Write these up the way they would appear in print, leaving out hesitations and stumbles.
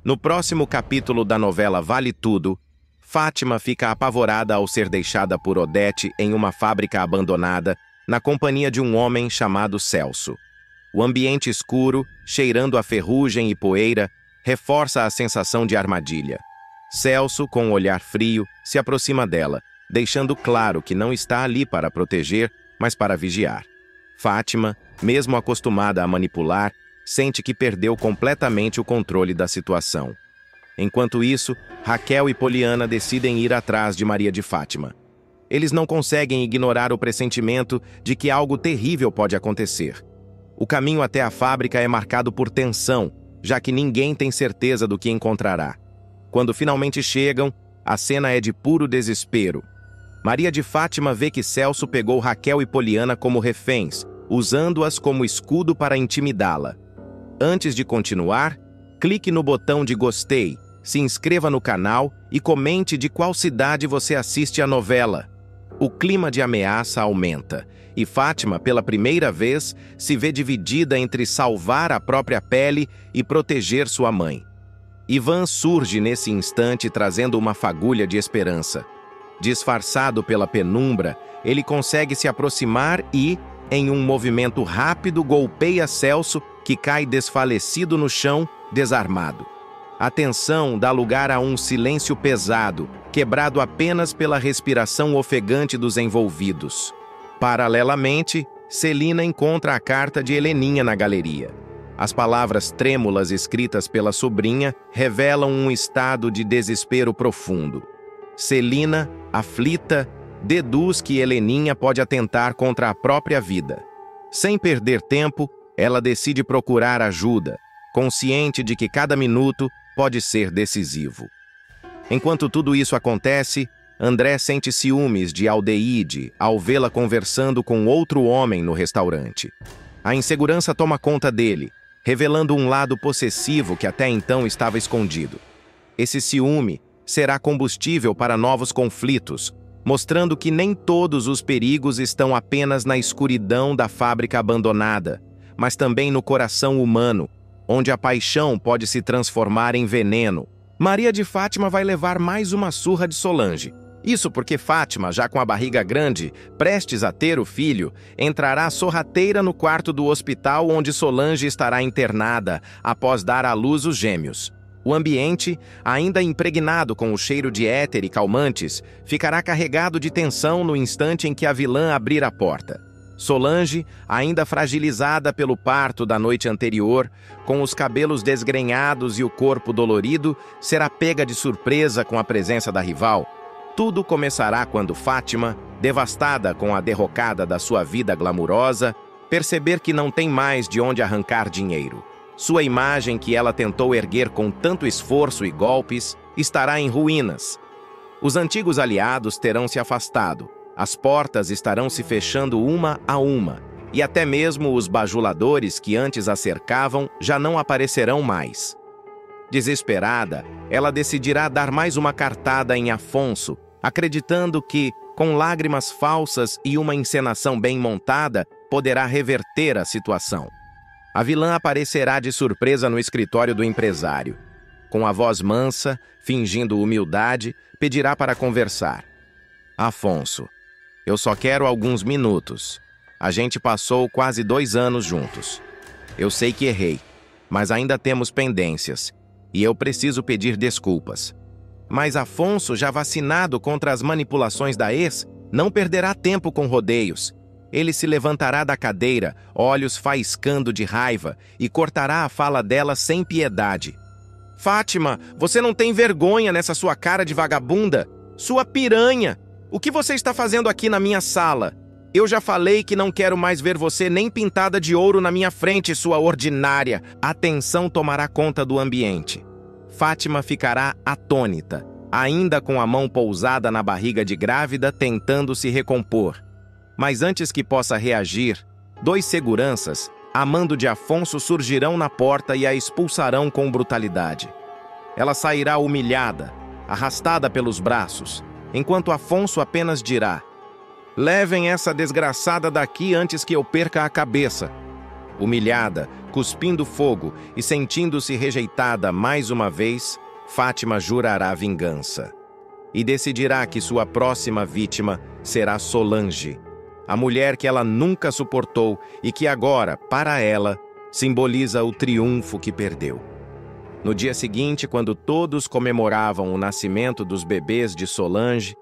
No próximo capítulo da novela Vale Tudo, Fátima fica apavorada ao ser deixada por Odete em uma fábrica abandonada, na companhia de um homem chamado Celso. O ambiente escuro, cheirando a ferrugem e poeira, reforça a sensação de armadilha. Celso, com um olhar frio, se aproxima dela, deixando claro que não está ali para proteger, mas para vigiar. Fátima, mesmo acostumada a manipular, sente que perdeu completamente o controle da situação. Enquanto isso, Raquel e Poliana decidem ir atrás de Maria de Fátima. Eles não conseguem ignorar o pressentimento de que algo terrível pode acontecer. O caminho até a fábrica é marcado por tensão, já que ninguém tem certeza do que encontrará. Quando finalmente chegam, a cena é de puro desespero. Maria de Fátima vê que Celso pegou Raquel e Poliana como reféns, usando-as como escudo para intimidá-la. Antes de continuar, clique no botão de gostei, se inscreva no canal e comente de qual cidade você assiste a novela. O clima de ameaça aumenta, e Fátima, pela primeira vez, se vê dividida entre salvar a própria pele e proteger sua mãe. Ivan surge nesse instante trazendo uma fagulha de esperança. Disfarçado pela penumbra, ele consegue se aproximar e, em um movimento rápido, golpeia Celso, que cai desfalecido no chão, desarmado. A tensão dá lugar a um silêncio pesado, quebrado apenas pela respiração ofegante dos envolvidos. Paralelamente, Celina encontra a carta de Heleninha na galeria. As palavras trêmulas escritas pela sobrinha revelam um estado de desespero profundo. Celina, aflita, deduz que Heleninha pode atentar contra a própria vida. Sem perder tempo, ela decide procurar ajuda, consciente de que cada minuto pode ser decisivo. Enquanto tudo isso acontece, André sente ciúmes de Aldeide ao vê-la conversando com outro homem no restaurante. A insegurança toma conta dele, revelando um lado possessivo que até então estava escondido. Esse ciúme será combustível para novos conflitos, mostrando que nem todos os perigos estão apenas na escuridão da fábrica abandonada, mas também no coração humano, onde a paixão pode se transformar em veneno. Maria de Fátima vai levar mais uma surra de Solange. Isso porque Fátima, já com a barriga grande, prestes a ter o filho, entrará sorrateira no quarto do hospital onde Solange estará internada após dar à luz os gêmeos. O ambiente, ainda impregnado com o cheiro de éter e calmantes, ficará carregado de tensão no instante em que a vilã abrir a porta. Solange, ainda fragilizada pelo parto da noite anterior, com os cabelos desgrenhados e o corpo dolorido, será pega de surpresa com a presença da rival. Tudo começará quando Fátima, devastada com a derrocada da sua vida glamurosa, perceber que não tem mais de onde arrancar dinheiro. Sua imagem, que ela tentou erguer com tanto esforço e golpes, estará em ruínas. Os antigos aliados terão se afastado, as portas estarão se fechando uma a uma, e até mesmo os bajuladores que antes a cercavam já não aparecerão mais. Desesperada, ela decidirá dar mais uma cartada em Afonso, acreditando que, com lágrimas falsas e uma encenação bem montada, poderá reverter a situação. A vilã aparecerá de surpresa no escritório do empresário. Com a voz mansa, fingindo humildade, pedirá para conversar. Afonso, eu só quero alguns minutos. A gente passou quase 2 anos juntos. Eu sei que errei, mas ainda temos pendências, e eu preciso pedir desculpas. Mas Afonso, já vacinado contra as manipulações da ex, não perderá tempo com rodeios. Ele se levantará da cadeira, olhos faiscando de raiva, e cortará a fala dela sem piedade. Fátima, você não tem vergonha nessa sua cara de vagabunda? Sua piranha! O que você está fazendo aqui na minha sala? Eu já falei que não quero mais ver você nem pintada de ouro na minha frente, sua ordinária. A tensão tomará conta do ambiente. Fátima ficará atônita, ainda com a mão pousada na barriga de grávida, tentando se recompor. Mas antes que possa reagir, 2 seguranças, a mando de Afonso, surgirão na porta e a expulsarão com brutalidade. Ela sairá humilhada, arrastada pelos braços, enquanto Afonso apenas dirá: levem essa desgraçada daqui antes que eu perca a cabeça. Humilhada, cuspindo fogo e sentindo-se rejeitada mais uma vez, Fátima jurará vingança. E decidirá que sua próxima vítima será Solange, a mulher que ela nunca suportou e que agora, para ela, simboliza o triunfo que perdeu. No dia seguinte, quando todos comemoravam o nascimento dos bebês de Solange,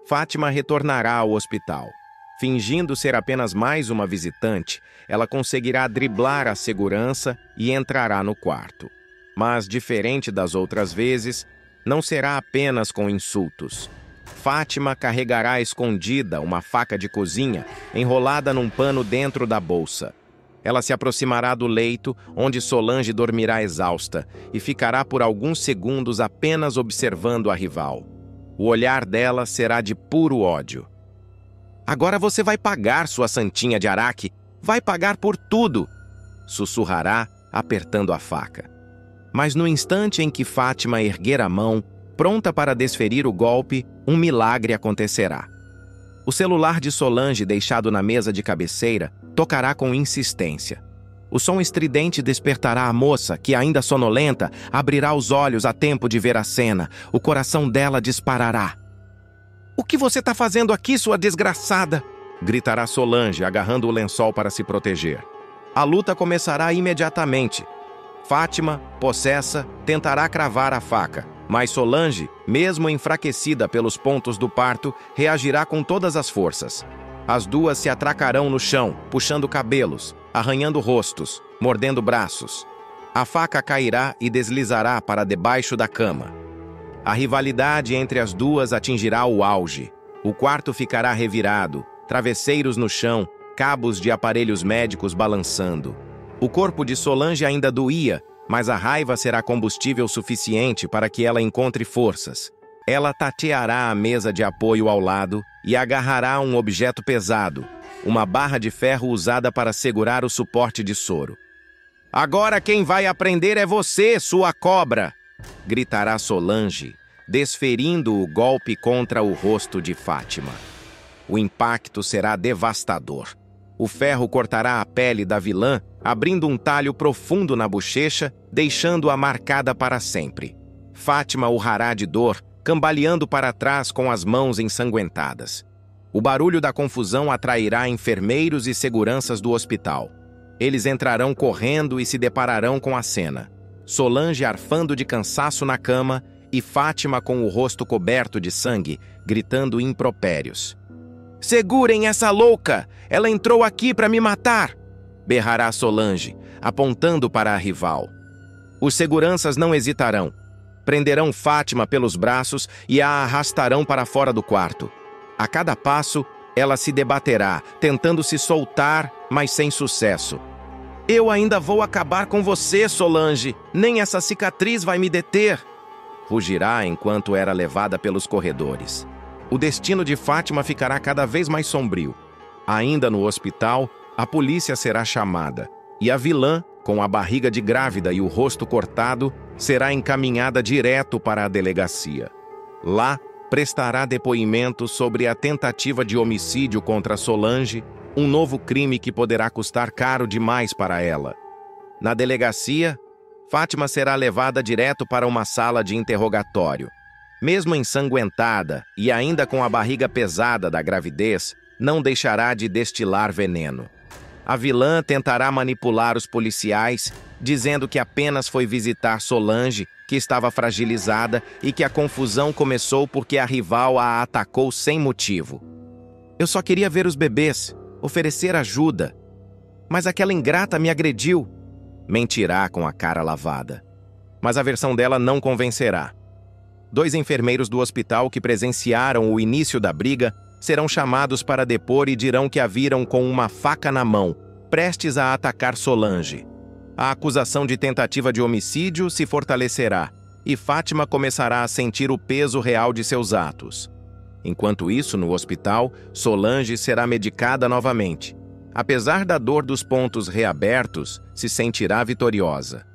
Fátima retornará ao hospital. Fingindo ser apenas mais uma visitante, ela conseguirá driblar a segurança e entrará no quarto. Mas, diferente das outras vezes, não será apenas com insultos. Fátima carregará escondida uma faca de cozinha enrolada num pano dentro da bolsa. Ela se aproximará do leito, onde Solange dormirá exausta, e ficará por alguns segundos apenas observando a rival. O olhar dela será de puro ódio. "Agora você vai pagar, sua santinha de Araque! Vai pagar por tudo!" sussurrará, apertando a faca. Mas no instante em que Fátima erguer a mão, pronta para desferir o golpe, um milagre acontecerá. O celular de Solange, deixado na mesa de cabeceira, tocará com insistência. O som estridente despertará a moça, que, ainda sonolenta, abrirá os olhos a tempo de ver a cena. O coração dela disparará. "O que você está fazendo aqui, sua desgraçada?" gritará Solange, agarrando o lençol para se proteger. A luta começará imediatamente. Fátima, possessa, tentará cravar a faca, mas Solange, mesmo enfraquecida pelos pontos do parto, reagirá com todas as forças. As duas se atracarão no chão, puxando cabelos, arranhando rostos, mordendo braços. A faca cairá e deslizará para debaixo da cama. A rivalidade entre as duas atingirá o auge. O quarto ficará revirado, travesseiros no chão, cabos de aparelhos médicos balançando. O corpo de Solange ainda doía, mas a raiva será combustível suficiente para que ela encontre forças. Ela tateará a mesa de apoio ao lado e agarrará um objeto pesado, uma barra de ferro usada para segurar o suporte de soro. "Agora quem vai aprender é você, sua cobra!" gritará Solange, desferindo o golpe contra o rosto de Fátima. O impacto será devastador. O ferro cortará a pele da vilã, abrindo um talho profundo na bochecha, deixando-a marcada para sempre. Fátima urrará de dor, cambaleando para trás com as mãos ensanguentadas. O barulho da confusão atrairá enfermeiros e seguranças do hospital. Eles entrarão correndo e se depararão com a cena. Solange arfando de cansaço na cama e Fátima com o rosto coberto de sangue, gritando impropérios. "Segurem essa louca! Ela entrou aqui para me matar!" berrará Solange, apontando para a rival. Os seguranças não hesitarão. Prenderão Fátima pelos braços e a arrastarão para fora do quarto. A cada passo, ela se debaterá, tentando se soltar, mas sem sucesso. "Eu ainda vou acabar com você, Solange! Nem essa cicatriz vai me deter!" rugirá enquanto era levada pelos corredores. O destino de Fátima ficará cada vez mais sombrio. Ainda no hospital, a polícia será chamada, e a vilã, com a barriga de grávida e o rosto cortado, será encaminhada direto para a delegacia. Lá, prestará depoimento sobre a tentativa de homicídio contra Solange, um novo crime que poderá custar caro demais para ela. Na delegacia, Fátima será levada direto para uma sala de interrogatório. Mesmo ensanguentada e ainda com a barriga pesada da gravidez, não deixará de destilar veneno. A vilã tentará manipular os policiais, dizendo que apenas foi visitar Solange, que estava fragilizada, e que a confusão começou porque a rival a atacou sem motivo. "Eu só queria ver os bebês, oferecer ajuda. Mas aquela ingrata me agrediu." Mentirá com a cara lavada. Mas a versão dela não convencerá. 2 enfermeiros do hospital que presenciaram o início da briga serão chamados para depor e dirão que a viram com uma faca na mão, prestes a atacar Solange. A acusação de tentativa de homicídio se fortalecerá, e Fátima começará a sentir o peso real de seus atos. Enquanto isso, no hospital, Solange será medicada novamente. Apesar da dor dos pontos reabertos, se sentirá vitoriosa.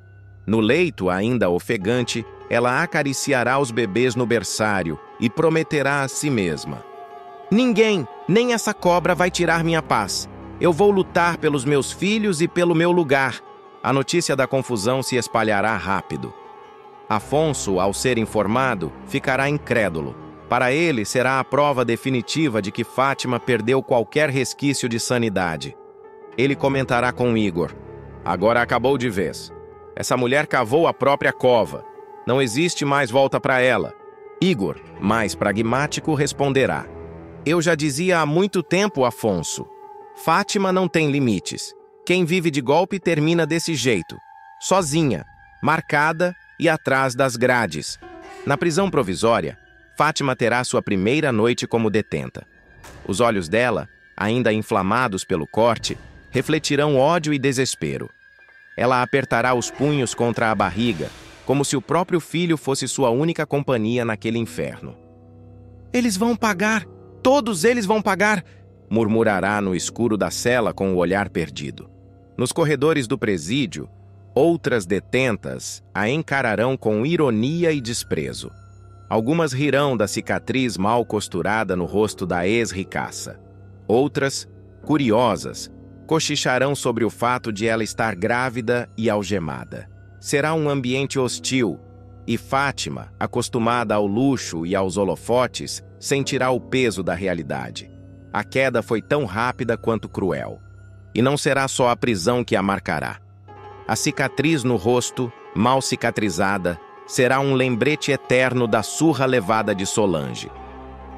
No leito, ainda ofegante, ela acariciará os bebês no berçário e prometerá a si mesma: "Ninguém, nem essa cobra vai tirar minha paz. Eu vou lutar pelos meus filhos e pelo meu lugar. A notícia da confusão se espalhará rápido. Afonso, ao ser informado, ficará incrédulo. Para ele, será a prova definitiva de que Fátima perdeu qualquer resquício de sanidade. Ele comentará com Igor: agora acabou de vez. Essa mulher cavou a própria cova. Não existe mais volta para ela. Igor, mais pragmático, responderá: eu já dizia há muito tempo, Afonso. Fátima não tem limites. Quem vive de golpe termina desse jeito, sozinha, marcada e atrás das grades. Na prisão provisória, Fátima terá sua primeira noite como detenta. Os olhos dela, ainda inflamados pelo corte, refletirão ódio e desespero. Ela apertará os punhos contra a barriga, como se o próprio filho fosse sua única companhia naquele inferno. Eles vão pagar! Todos eles vão pagar! Murmurará no escuro da cela com o olhar perdido. Nos corredores do presídio, outras detentas a encararão com ironia e desprezo. Algumas rirão da cicatriz mal costurada no rosto da ex-ricaça. Outras, curiosas, cochicharão sobre o fato de ela estar grávida e algemada. Será um ambiente hostil, e Fátima, acostumada ao luxo e aos holofotes, sentirá o peso da realidade. A queda foi tão rápida quanto cruel. E não será só a prisão que a marcará. A cicatriz no rosto, mal cicatrizada, será um lembrete eterno da surra levada de Solange.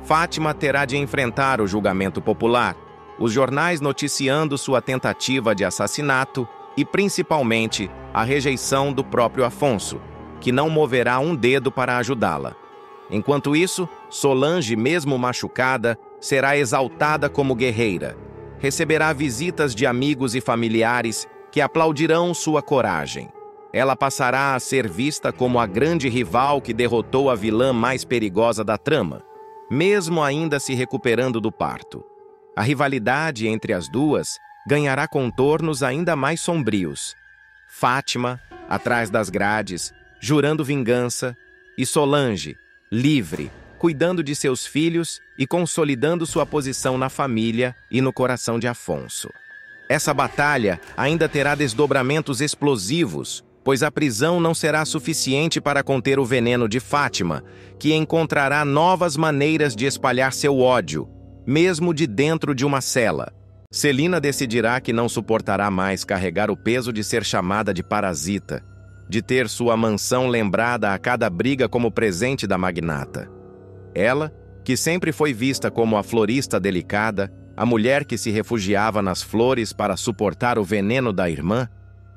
Fátima terá de enfrentar o julgamento popular, os jornais noticiando sua tentativa de assassinato e, principalmente, a rejeição do próprio Afonso, que não moverá um dedo para ajudá-la. Enquanto isso, Solange, mesmo machucada, será exaltada como guerreira. Receberá visitas de amigos e familiares que aplaudirão sua coragem. Ela passará a ser vista como a grande rival que derrotou a vilã mais perigosa da trama, mesmo ainda se recuperando do parto. A rivalidade entre as duas ganhará contornos ainda mais sombrios. Fátima, atrás das grades, jurando vingança, e Solange, livre, cuidando de seus filhos e consolidando sua posição na família e no coração de Afonso. Essa batalha ainda terá desdobramentos explosivos, pois a prisão não será suficiente para conter o veneno de Fátima, que encontrará novas maneiras de espalhar seu ódio, mesmo de dentro de uma cela. Celina decidirá que não suportará mais carregar o peso de ser chamada de parasita, de ter sua mansão lembrada a cada briga como presente da magnata. Ela, que sempre foi vista como a florista delicada, a mulher que se refugiava nas flores para suportar o veneno da irmã,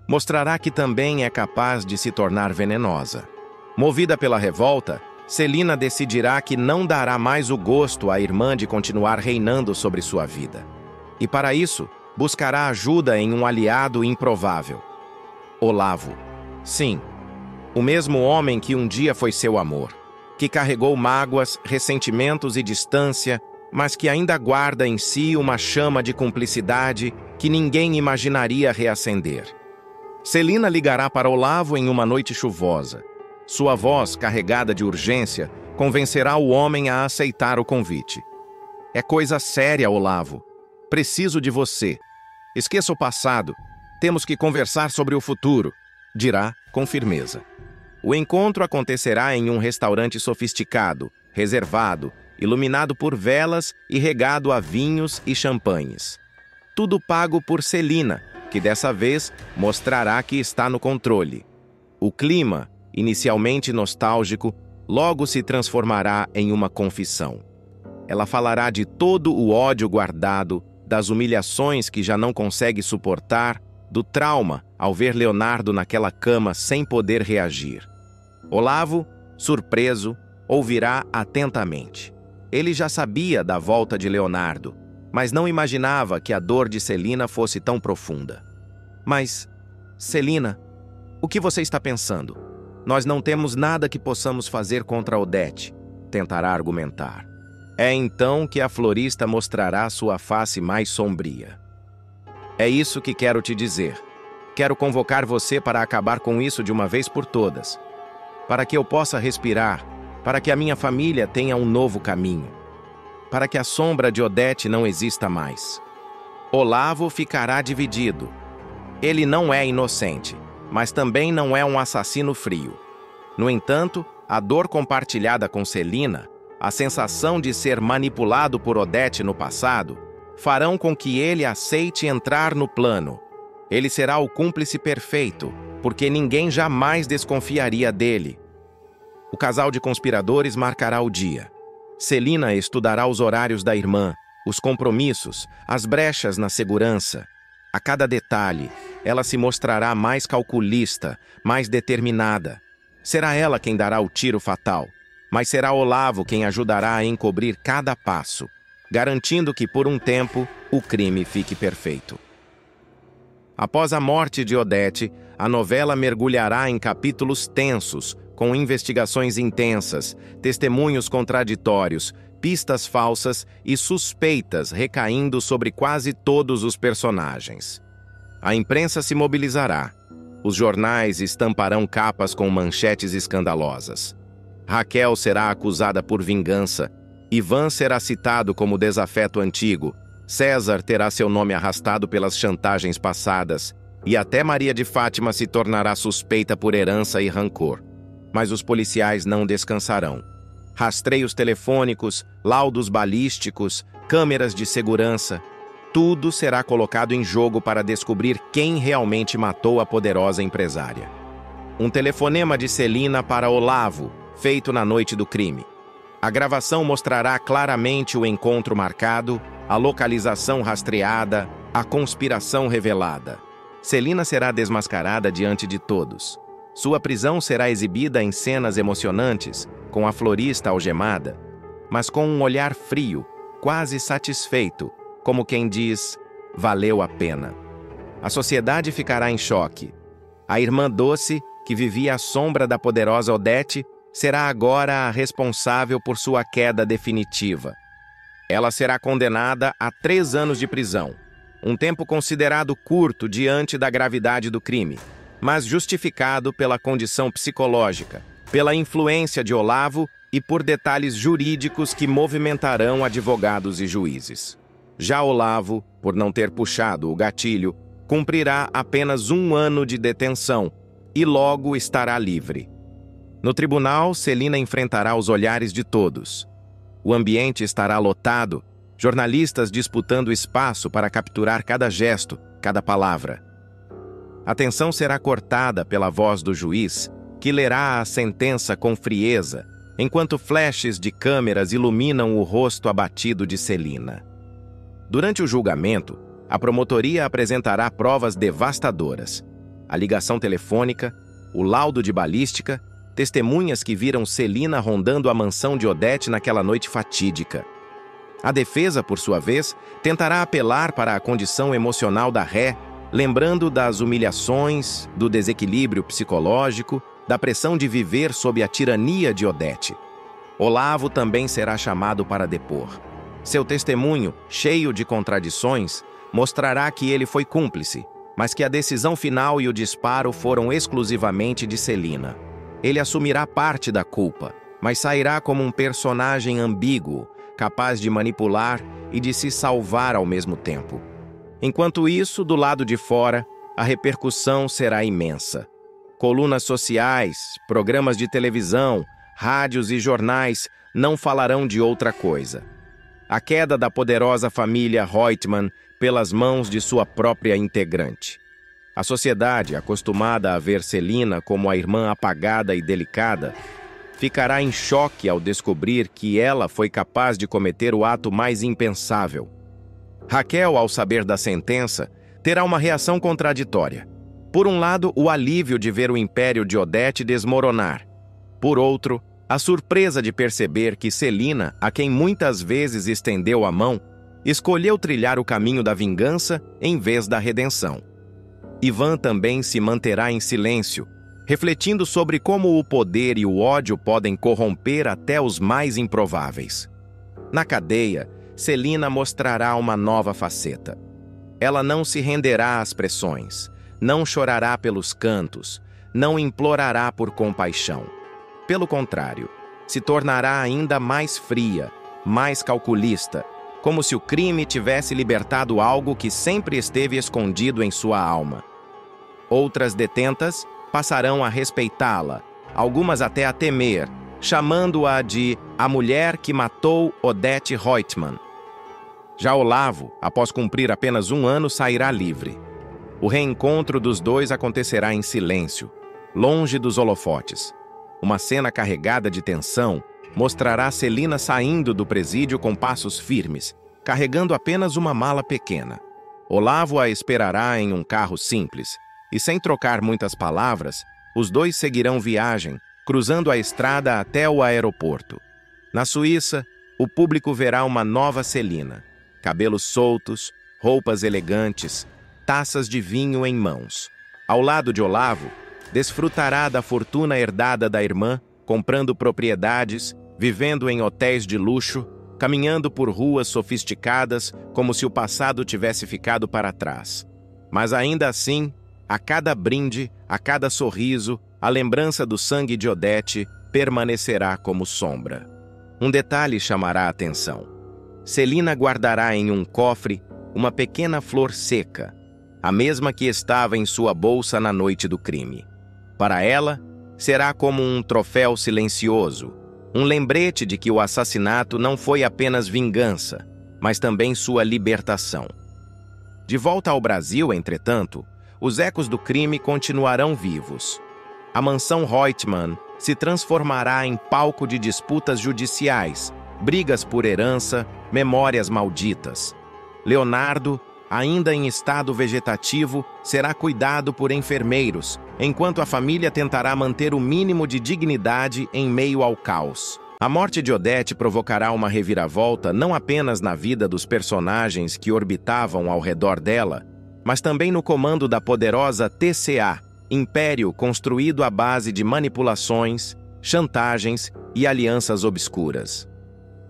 mostrará que também é capaz de se tornar venenosa. Movida pela revolta, Celina decidirá que não dará mais o gosto à irmã de continuar reinando sobre sua vida. E para isso, buscará ajuda em um aliado improvável: Olavo. Sim, o mesmo homem que um dia foi seu amor, que carregou mágoas, ressentimentos e distância, mas que ainda guarda em si uma chama de cumplicidade que ninguém imaginaria reacender. Celina ligará para Olavo em uma noite chuvosa. Sua voz, carregada de urgência, convencerá o homem a aceitar o convite. É coisa séria, Olavo. Preciso de você. Esqueça o passado. Temos que conversar sobre o futuro, dirá com firmeza. O encontro acontecerá em um restaurante sofisticado, reservado, iluminado por velas e regado a vinhos e champanhes. Tudo pago por Celina, que dessa vez mostrará que está no controle. O clima, inicialmente nostálgico, logo se transformará em uma confissão. Ela falará de todo o ódio guardado, das humilhações que já não consegue suportar, do trauma ao ver Leonardo naquela cama sem poder reagir. Olavo, surpreso, ouvirá atentamente. Ele já sabia da volta de Leonardo, mas não imaginava que a dor de Celina fosse tão profunda. Mas, Celina, o que você está pensando? Nós não temos nada que possamos fazer contra Odete, tentará argumentar. É então que a florista mostrará sua face mais sombria. É isso que quero te dizer. Quero convocar você para acabar com isso de uma vez por todas. Para que eu possa respirar, para que a minha família tenha um novo caminho. Para que a sombra de Odete não exista mais. Olavo ficará dividido. Ele não é inocente, mas também não é um assassino frio. No entanto, a dor compartilhada com Celina, a sensação de ser manipulado por Odete no passado, farão com que ele aceite entrar no plano. Ele será o cúmplice perfeito, porque ninguém jamais desconfiaria dele. O casal de conspiradores marcará o dia. Celina estudará os horários da irmã, os compromissos, as brechas na segurança. A cada detalhe, ela se mostrará mais calculista, mais determinada. Será ela quem dará o tiro fatal, mas será Olavo quem ajudará a encobrir cada passo, garantindo que, por um tempo, o crime fique perfeito. Após a morte de Odete, a novela mergulhará em capítulos tensos, com investigações intensas, testemunhos contraditórios, pistas falsas e suspeitas recaindo sobre quase todos os personagens. A imprensa se mobilizará. Os jornais estamparão capas com manchetes escandalosas. Raquel será acusada por vingança. Ivan será citado como desafeto antigo. César terá seu nome arrastado pelas chantagens passadas. E até Maria de Fátima se tornará suspeita por herança e rancor. Mas os policiais não descansarão. Rastreios telefônicos, laudos balísticos, câmeras de segurança, tudo será colocado em jogo para descobrir quem realmente matou a poderosa empresária. Um telefonema de Celina para Olavo, feito na noite do crime. A gravação mostrará claramente o encontro marcado, a localização rastreada, a conspiração revelada. Celina será desmascarada diante de todos. Sua prisão será exibida em cenas emocionantes, com a florista algemada, mas com um olhar frio, quase satisfeito, como quem diz, valeu a pena. A sociedade ficará em choque. A irmã doce, que vivia à sombra da poderosa Odete, será agora a responsável por sua queda definitiva. Ela será condenada a 3 anos de prisão, um tempo considerado curto diante da gravidade do crime, mas justificado pela condição psicológica, pela influência de Olavo e por detalhes jurídicos que movimentarão advogados e juízes. Já Olavo, por não ter puxado o gatilho, cumprirá apenas 1 ano de detenção e logo estará livre. No tribunal, Celina enfrentará os olhares de todos. O ambiente estará lotado, jornalistas disputando espaço para capturar cada gesto, cada palavra. A tensão será cortada pela voz do juiz, que lerá a sentença com frieza, enquanto flashes de câmeras iluminam o rosto abatido de Celina. Durante o julgamento, a promotoria apresentará provas devastadoras. A ligação telefônica, o laudo de balística, testemunhas que viram Celina rondando a mansão de Odete naquela noite fatídica. A defesa, por sua vez, tentará apelar para a condição emocional da ré, lembrando das humilhações, do desequilíbrio psicológico, da pressão de viver sob a tirania de Odete. Olavo também será chamado para depor. Seu testemunho, cheio de contradições, mostrará que ele foi cúmplice, mas que a decisão final e o disparo foram exclusivamente de Celina. Ele assumirá parte da culpa, mas sairá como um personagem ambíguo, capaz de manipular e de se salvar ao mesmo tempo. Enquanto isso, do lado de fora, a repercussão será imensa. Colunas sociais, programas de televisão, rádios e jornais não falarão de outra coisa. A queda da poderosa família Reutemann pelas mãos de sua própria integrante. A sociedade, acostumada a ver Celina como a irmã apagada e delicada, ficará em choque ao descobrir que ela foi capaz de cometer o ato mais impensável. Raquel, ao saber da sentença, terá uma reação contraditória. Por um lado, o alívio de ver o império de Odete desmoronar. Por outro, a surpresa de perceber que Celina, a quem muitas vezes estendeu a mão, escolheu trilhar o caminho da vingança em vez da redenção. Ivan também se manterá em silêncio, refletindo sobre como o poder e o ódio podem corromper até os mais improváveis. Na cadeia, Celina mostrará uma nova faceta. Ela não se renderá às pressões, não chorará pelos cantos, não implorará por compaixão. Pelo contrário, se tornará ainda mais fria, mais calculista, como se o crime tivesse libertado algo que sempre esteve escondido em sua alma. Outras detentas passarão a respeitá-la, algumas até a temer, chamando-a de a mulher que matou Odette Reutemann. Já Olavo, após cumprir apenas 1 ano, sairá livre. O reencontro dos dois acontecerá em silêncio, longe dos holofotes. Uma cena carregada de tensão mostrará Celina saindo do presídio com passos firmes, carregando apenas uma mala pequena. Olavo a esperará em um carro simples, e sem trocar muitas palavras, os dois seguirão viagem, cruzando a estrada até o aeroporto. Na Suíça, o público verá uma nova Celina. Cabelos soltos, roupas elegantes, taças de vinho em mãos. Ao lado de Olavo, desfrutará da fortuna herdada da irmã, comprando propriedades, vivendo em hotéis de luxo, caminhando por ruas sofisticadas como se o passado tivesse ficado para trás. Mas ainda assim, a cada brinde, a cada sorriso, a lembrança do sangue de Odette permanecerá como sombra. Um detalhe chamará a atenção. Celina guardará em um cofre uma pequena flor seca, a mesma que estava em sua bolsa na noite do crime. Para ela, será como um troféu silencioso, um lembrete de que o assassinato não foi apenas vingança, mas também sua libertação. De volta ao Brasil, entretanto, os ecos do crime continuarão vivos. A mansão Reutemann se transformará em palco de disputas judiciais, brigas por herança, memórias malditas. Leonardo, ainda em estado vegetativo, será cuidado por enfermeiros, enquanto a família tentará manter o mínimo de dignidade em meio ao caos. A morte de Odette provocará uma reviravolta não apenas na vida dos personagens que orbitavam ao redor dela, mas também no comando da poderosa TCA, império construído à base de manipulações, chantagens e alianças obscuras.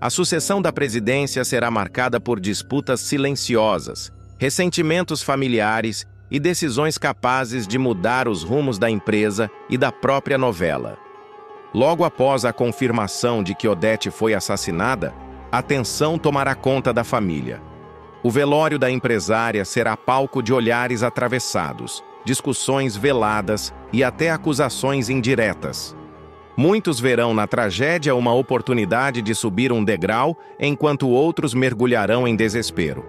A sucessão da presidência será marcada por disputas silenciosas, ressentimentos familiares e decisões capazes de mudar os rumos da empresa e da própria novela. Logo após a confirmação de que Odette foi assassinada, a tensão tomará conta da família. O velório da empresária será palco de olhares atravessados, discussões veladas e até acusações indiretas. Muitos verão na tragédia uma oportunidade de subir um degrau, enquanto outros mergulharão em desespero.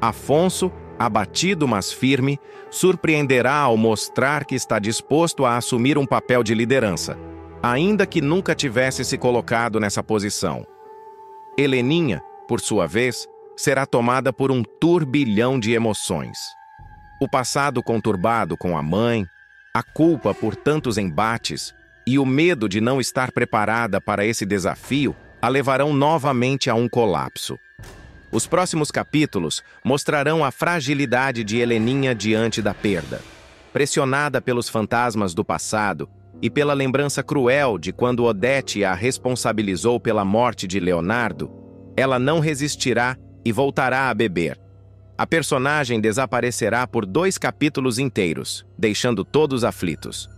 Afonso, abatido mas firme, surpreenderá ao mostrar que está disposto a assumir um papel de liderança, ainda que nunca tivesse se colocado nessa posição. Heleninha, por sua vez, será tomada por um turbilhão de emoções. O passado conturbado com a mãe, a culpa por tantos embates e o medo de não estar preparada para esse desafio a levarão novamente a um colapso. Os próximos capítulos mostrarão a fragilidade de Heleninha diante da perda. Pressionada pelos fantasmas do passado e pela lembrança cruel de quando Odette a responsabilizou pela morte de Leonardo, ela não resistirá e voltará a beber. A personagem desaparecerá por 2 capítulos inteiros, deixando todos aflitos.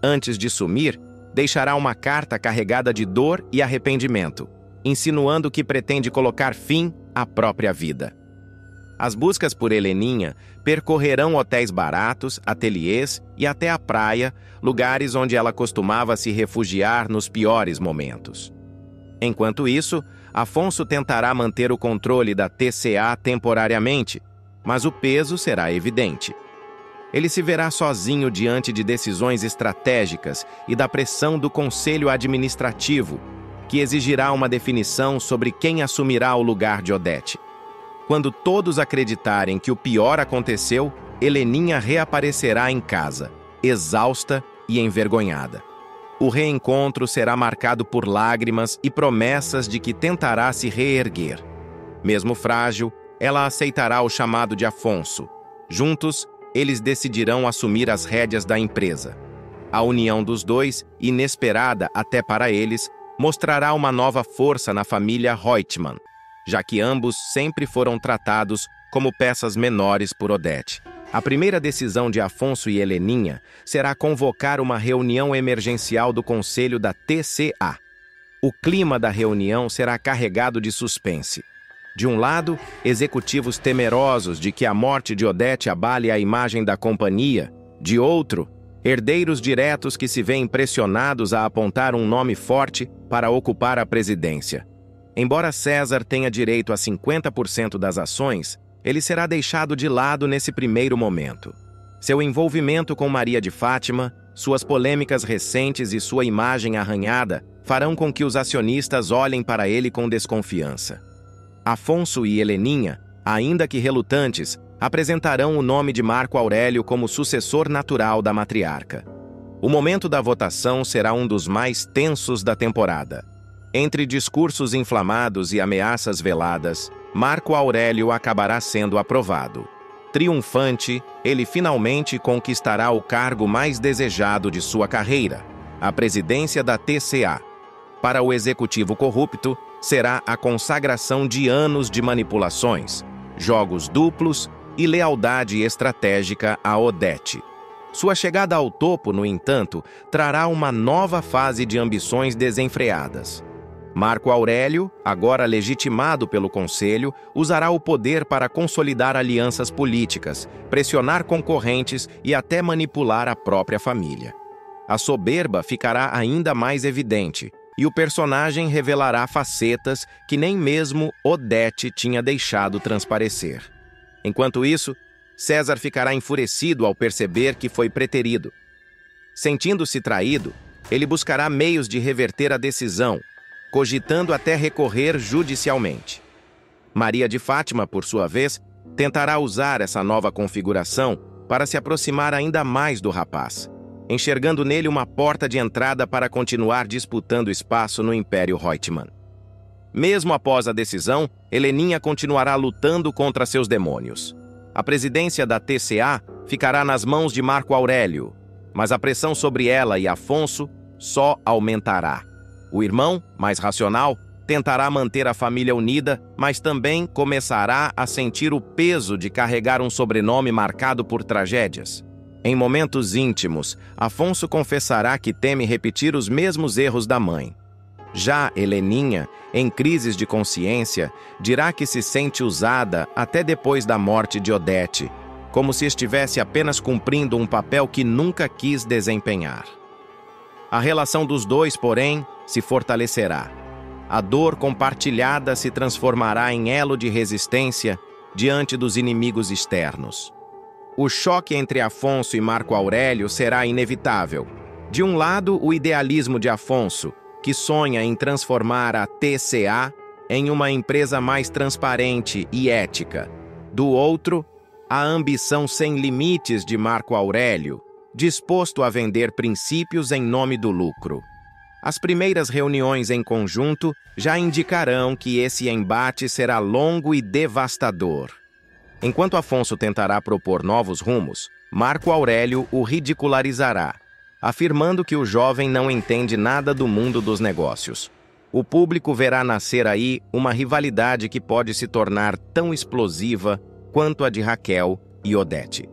Antes de sumir, deixará uma carta carregada de dor e arrependimento, insinuando que pretende colocar fim à própria vida. As buscas por Heleninha percorrerão hotéis baratos, ateliês e até a praia, lugares onde ela costumava se refugiar nos piores momentos. Enquanto isso, Afonso tentará manter o controle da TCA temporariamente, mas o peso será evidente. Ele se verá sozinho diante de decisões estratégicas e da pressão do Conselho Administrativo, que exigirá uma definição sobre quem assumirá o lugar de Odette. Quando todos acreditarem que o pior aconteceu, Heleninha reaparecerá em casa, exausta e envergonhada. O reencontro será marcado por lágrimas e promessas de que tentará se reerguer. Mesmo frágil, ela aceitará o chamado de Afonso. Juntos, eles decidirão assumir as rédeas da empresa. A união dos dois, inesperada até para eles, mostrará uma nova força na família Reutemann, já que ambos sempre foram tratados como peças menores por Odette. A primeira decisão de Afonso e Heleninha será convocar uma reunião emergencial do Conselho da TCA. O clima da reunião será carregado de suspense. De um lado, executivos temerosos de que a morte de Odete abale a imagem da companhia. De outro, herdeiros diretos que se veem pressionados a apontar um nome forte para ocupar a presidência. Embora César tenha direito a 50% das ações, ele será deixado de lado nesse primeiro momento. Seu envolvimento com Maria de Fátima, suas polêmicas recentes e sua imagem arranhada farão com que os acionistas olhem para ele com desconfiança. Afonso e Heleninha, ainda que relutantes, apresentarão o nome de Marco Aurélio como sucessor natural da matriarca. O momento da votação será um dos mais tensos da temporada. Entre discursos inflamados e ameaças veladas, Marco Aurélio acabará sendo aprovado. Triunfante, ele finalmente conquistará o cargo mais desejado de sua carreira, a presidência da TCA. Para o executivo corrupto, será a consagração de anos de manipulações, jogos duplos e lealdade estratégica a Odete. Sua chegada ao topo, no entanto, trará uma nova fase de ambições desenfreadas. Marco Aurélio, agora legitimado pelo Conselho, usará o poder para consolidar alianças políticas, pressionar concorrentes e até manipular a própria família. A soberba ficará ainda mais evidente, e o personagem revelará facetas que nem mesmo Odete tinha deixado transparecer. Enquanto isso, César ficará enfurecido ao perceber que foi preterido. Sentindo-se traído, ele buscará meios de reverter a decisão, cogitando até recorrer judicialmente. Maria de Fátima, por sua vez, tentará usar essa nova configuração para se aproximar ainda mais do rapaz, enxergando nele uma porta de entrada para continuar disputando espaço no Império Reutemann. Mesmo após a decisão, Heleninha continuará lutando contra seus demônios. A presidência da TCA ficará nas mãos de Marco Aurélio, mas a pressão sobre ela e Afonso só aumentará. O irmão, mais racional, tentará manter a família unida, mas também começará a sentir o peso de carregar um sobrenome marcado por tragédias. Em momentos íntimos, Afonso confessará que teme repetir os mesmos erros da mãe. Já Heleninha, em crises de consciência, dirá que se sente usada até depois da morte de Odete, como se estivesse apenas cumprindo um papel que nunca quis desempenhar. A relação dos dois, porém, se fortalecerá. A dor compartilhada se transformará em elo de resistência diante dos inimigos externos. O choque entre Afonso e Marco Aurélio será inevitável. De um lado, o idealismo de Afonso, que sonha em transformar a TCA em uma empresa mais transparente e ética. Do outro, a ambição sem limites de Marco Aurélio, disposto a vender princípios em nome do lucro. As primeiras reuniões em conjunto já indicarão que esse embate será longo e devastador. Enquanto Afonso tentará propor novos rumos, Marco Aurélio o ridicularizará, afirmando que o jovem não entende nada do mundo dos negócios. O público verá nascer aí uma rivalidade que pode se tornar tão explosiva quanto a de Raquel e Odete.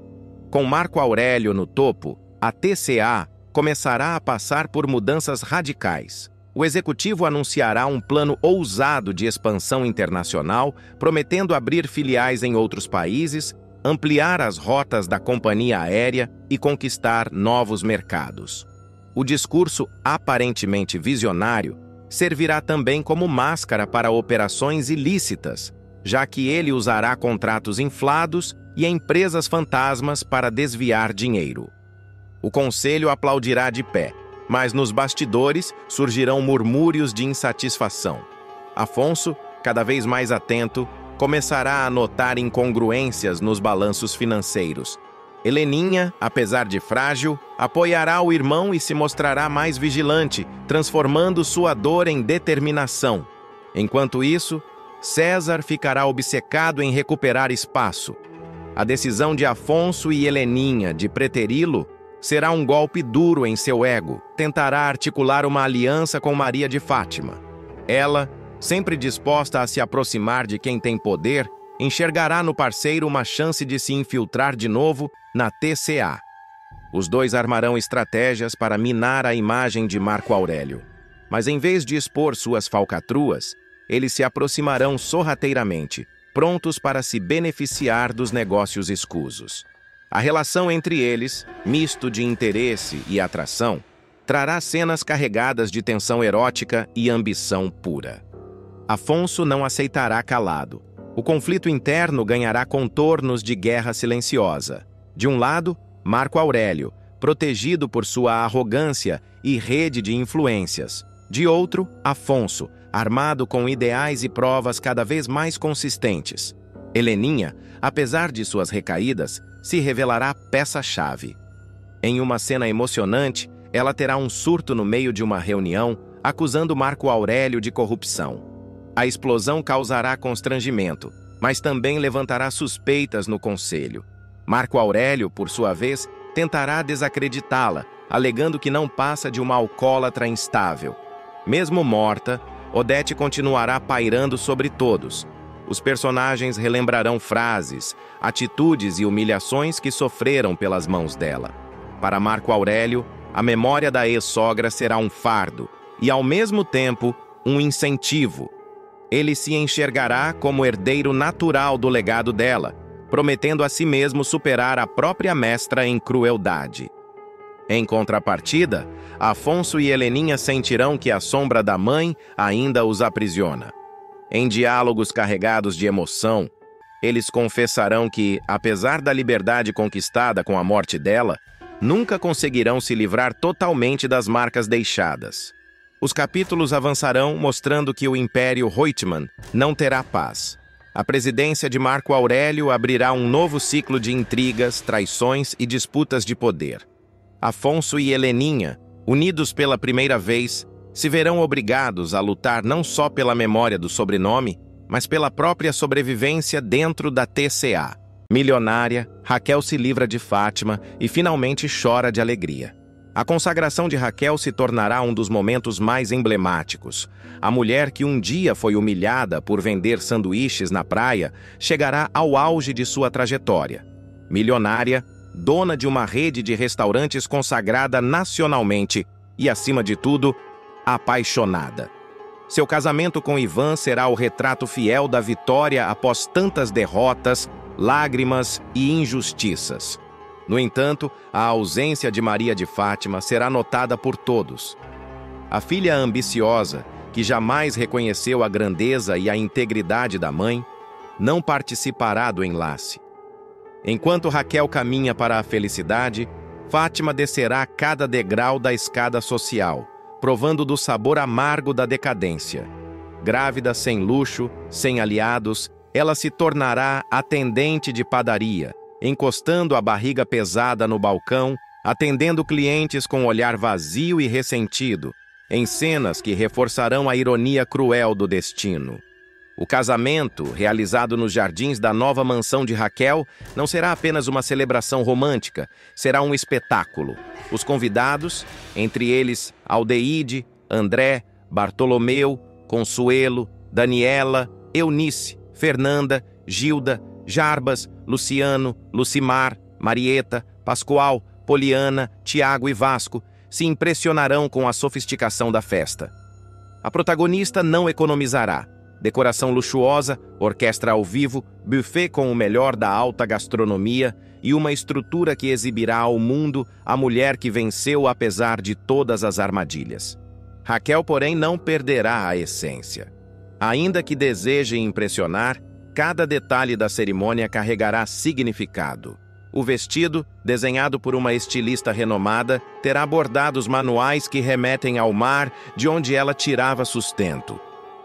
Com Marco Aurélio no topo, a TCA começará a passar por mudanças radicais. O executivo anunciará um plano ousado de expansão internacional, prometendo abrir filiais em outros países, ampliar as rotas da companhia aérea e conquistar novos mercados. O discurso aparentemente visionário servirá também como máscara para operações ilícitas, já que ele usará contratos inflados e empresas fantasmas para desviar dinheiro. O conselho aplaudirá de pé, mas nos bastidores surgirão murmúrios de insatisfação. Afonso, cada vez mais atento, começará a notar incongruências nos balanços financeiros. Heleninha, apesar de frágil, apoiará o irmão e se mostrará mais vigilante, transformando sua dor em determinação. Enquanto isso, César ficará obcecado em recuperar espaço. A decisão de Afonso e Heleninha de preteri-lo será um golpe duro em seu ego. Tentará articular uma aliança com Maria de Fátima. Ela, sempre disposta a se aproximar de quem tem poder, enxergará no parceiro uma chance de se infiltrar de novo na TCA. Os dois armarão estratégias para minar a imagem de Marco Aurélio. Mas em vez de expor suas falcatruas, eles se aproximarão sorrateiramente, prontos para se beneficiar dos negócios escusos. A relação entre eles, misto de interesse e atração, trará cenas carregadas de tensão erótica e ambição pura. Afonso não aceitará calado. O conflito interno ganhará contornos de guerra silenciosa. De um lado, Marco Aurélio, protegido por sua arrogância e rede de influências. De outro, Afonso, armado com ideais e provas cada vez mais consistentes. Heleninha, apesar de suas recaídas, se revelará peça-chave. Em uma cena emocionante, ela terá um surto no meio de uma reunião, acusando Marco Aurélio de corrupção. A explosão causará constrangimento, mas também levantará suspeitas no conselho. Marco Aurélio, por sua vez, tentará desacreditá-la, alegando que não passa de uma alcoólatra instável. Mesmo morta, Odete continuará pairando sobre todos. Os personagens relembrarão frases, atitudes e humilhações que sofreram pelas mãos dela. Para Marco Aurélio, a memória da ex-sogra será um fardo e, ao mesmo tempo, um incentivo. Ele se enxergará como herdeiro natural do legado dela, prometendo a si mesmo superar a própria mestra em crueldade. Em contrapartida, Afonso e Heleninha sentirão que a sombra da mãe ainda os aprisiona. Em diálogos carregados de emoção, eles confessarão que, apesar da liberdade conquistada com a morte dela, nunca conseguirão se livrar totalmente das marcas deixadas. Os capítulos avançarão mostrando que o Império Reutemann não terá paz. A presidência de Marco Aurélio abrirá um novo ciclo de intrigas, traições e disputas de poder. Afonso e Heleninha, unidos pela primeira vez, se verão obrigados a lutar não só pela memória do sobrenome, mas pela própria sobrevivência dentro da TCA. Milionária, Raquel se livra de Fátima e finalmente chora de alegria. A consagração de Raquel se tornará um dos momentos mais emblemáticos. A mulher que um dia foi humilhada por vender sanduíches na praia chegará ao auge de sua trajetória. Milionária, dona de uma rede de restaurantes consagrada nacionalmente e, acima de tudo, apaixonada. Seu casamento com Ivan será o retrato fiel da vitória após tantas derrotas, lágrimas e injustiças. No entanto, a ausência de Maria de Fátima será notada por todos. A filha ambiciosa, que jamais reconheceu a grandeza e a integridade da mãe, não participará do enlace. Enquanto Raquel caminha para a felicidade, Fátima descerá cada degrau da escada social, provando do sabor amargo da decadência. Grávida sem luxo, sem aliados, ela se tornará atendente de padaria, encostando a barriga pesada no balcão, atendendo clientes com olhar vazio e ressentido, em cenas que reforçarão a ironia cruel do destino. O casamento, realizado nos jardins da nova mansão de Raquel, não será apenas uma celebração romântica, será um espetáculo. Os convidados, entre eles Aldeide, André, Bartolomeu, Consuelo, Daniela, Eunice, Fernanda, Gilda, Jarbas, Luciano, Lucimar, Marieta, Pascoal, Poliana, Tiago e Vasco, se impressionarão com a sofisticação da festa. A protagonista não economizará. Decoração luxuosa, orquestra ao vivo, buffet com o melhor da alta gastronomia e uma estrutura que exibirá ao mundo a mulher que venceu apesar de todas as armadilhas. Raquel, porém, não perderá a essência. Ainda que deseje impressionar, cada detalhe da cerimônia carregará significado. O vestido, desenhado por uma estilista renomada, terá bordados manuais que remetem ao mar de onde ela tirava sustento.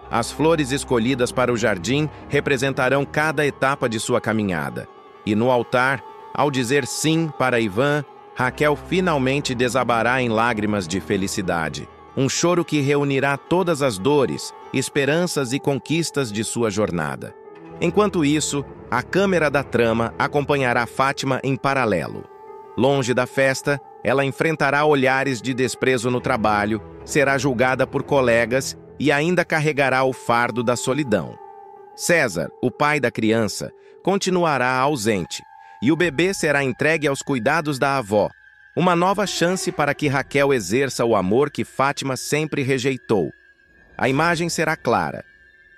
As flores escolhidas para o jardim representarão cada etapa de sua caminhada. E no altar, ao dizer sim para Ivan, Raquel finalmente desabará em lágrimas de felicidade. Um choro que reunirá todas as dores, esperanças e conquistas de sua jornada. Enquanto isso, a câmera da trama acompanhará Fátima em paralelo. Longe da festa, ela enfrentará olhares de desprezo no trabalho, será julgada por colegas e ainda carregará o fardo da solidão. César, o pai da criança, continuará ausente, e o bebê será entregue aos cuidados da avó, uma nova chance para que Raquel exerça o amor que Fátima sempre rejeitou. A imagem será clara.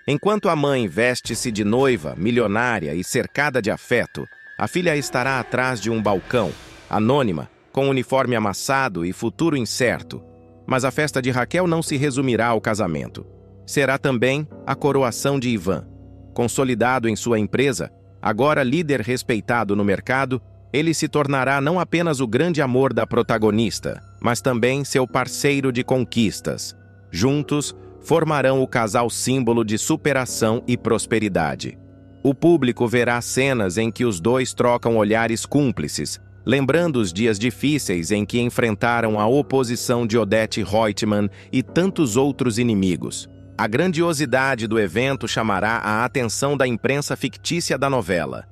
Enquanto a mãe veste-se de noiva, milionária e cercada de afeto, a filha estará atrás de um balcão, anônima, com uniforme amassado e futuro incerto. Mas a festa de Raquel não se resumirá ao casamento. Será também a coroação de Ivan. Consolidado em sua empresa, agora líder respeitado no mercado, ele se tornará não apenas o grande amor da protagonista, mas também seu parceiro de conquistas. Juntos, formarão o casal símbolo de superação e prosperidade. O público verá cenas em que os dois trocam olhares cúmplices, lembrando os dias difíceis em que enfrentaram a oposição de Odette Reutemann e tantos outros inimigos. A grandiosidade do evento chamará a atenção da imprensa fictícia da novela.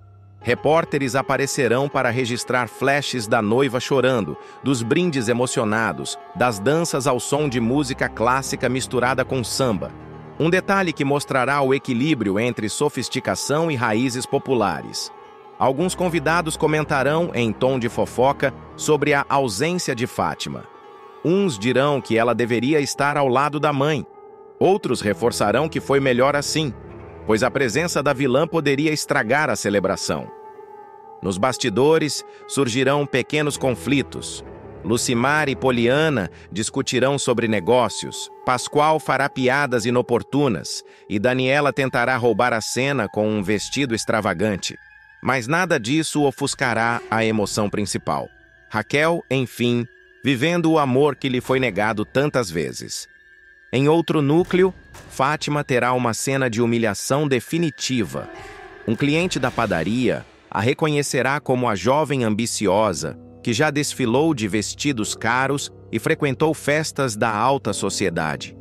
Repórteres aparecerão para registrar flashes da noiva chorando, dos brindes emocionados, das danças ao som de música clássica misturada com samba. Um detalhe que mostrará o equilíbrio entre sofisticação e raízes populares. Alguns convidados comentarão, em tom de fofoca, sobre a ausência de Fátima. Uns dirão que ela deveria estar ao lado da mãe. Outros reforçarão que foi melhor assim, pois a presença da vilã poderia estragar a celebração. Nos bastidores, surgirão pequenos conflitos. Lucimar e Poliana discutirão sobre negócios, Pascoal fará piadas inoportunas e Daniela tentará roubar a cena com um vestido extravagante. Mas nada disso ofuscará a emoção principal. Raquel, enfim, vivendo o amor que lhe foi negado tantas vezes. Em outro núcleo, Fátima terá uma cena de humilhação definitiva. Um cliente da padaria a reconhecerá como a jovem ambiciosa que já desfilou de vestidos caros e frequentou festas da alta sociedade.